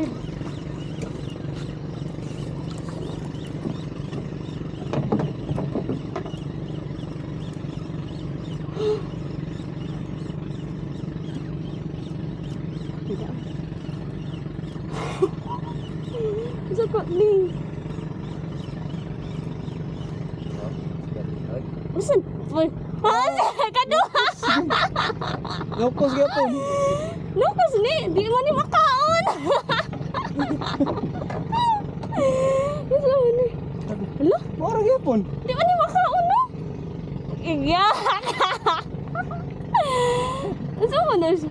Ay. Sakot ni. Usan? Boy. Kaduha. Lopos gyapon. Lukas ni, di man ni makaon. Usan ni? Hala? Ora gyapon. Di man ni makaon no? Iyak. Usan mo na siya?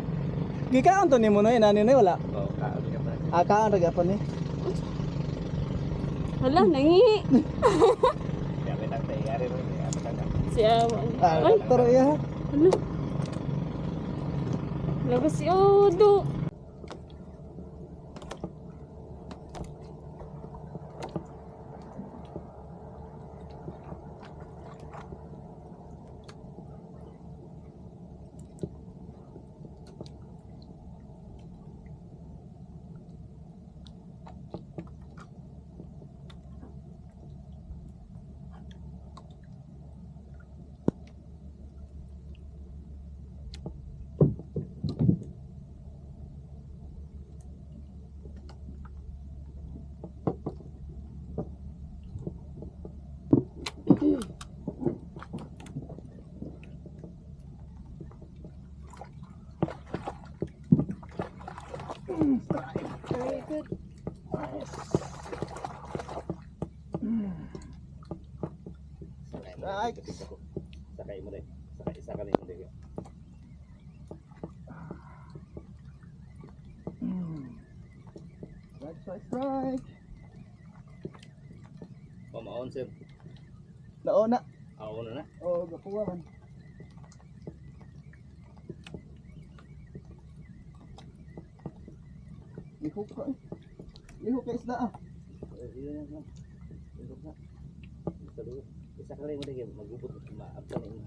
Gikaon to nimo no inani na wala. Oh, kaon ka pa. Kaon ra gyapon ni. Hala, nangihi. Kaya may nagtayari rin. Siya. Ay, Toro ya. hala. Labas si Odo. Very good. Ay, Sakay mo rin. Isa ka rin mo rin. strike. Pamaon sir. Naona. Ako na na. Oh, gapuwa man. Lihok ka eh. Lihok ka isda ah. Yun na. Isa ka rin mo rin. Magubot. Maabtan yun.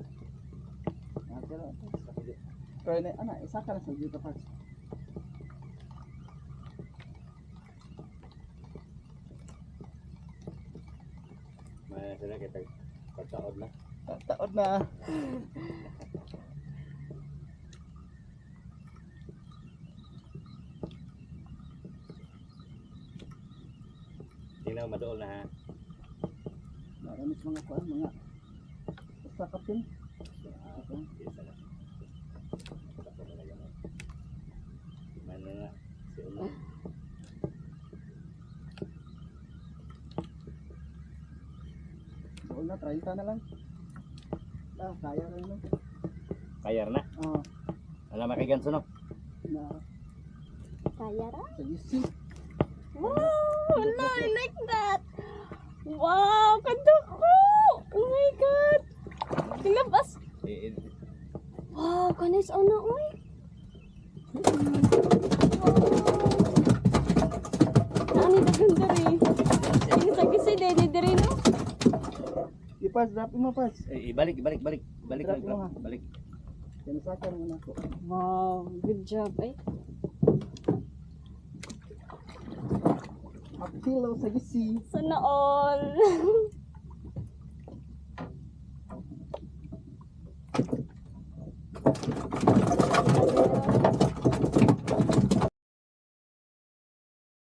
Pero anak, isa ka na sa dito pa. May sana kita pagtaod na. Taod na. Tingnan madool na ha. Marami sa mga kuan, mga sakapin. Isa na. Tapos na lang. Mana na si Uno. Doon na, 30 na lang. Ah, kaya rin no. Kayar na. Oh, Alam makiganso no. na Kaya ra? sa gisi. Wow, no, I like that. Wow, ganda ko. Oh my God. Ilabas. Wow, kanis ano, uy. Ano ba ganda rin? Ini sa gisi, dede dere no? Ipas, drop mo pas. Balik. Balik Drop mo, ha? balik. Kinasakan mo na ko. Wow, good job eh. Apilo sa gisi. Sana all.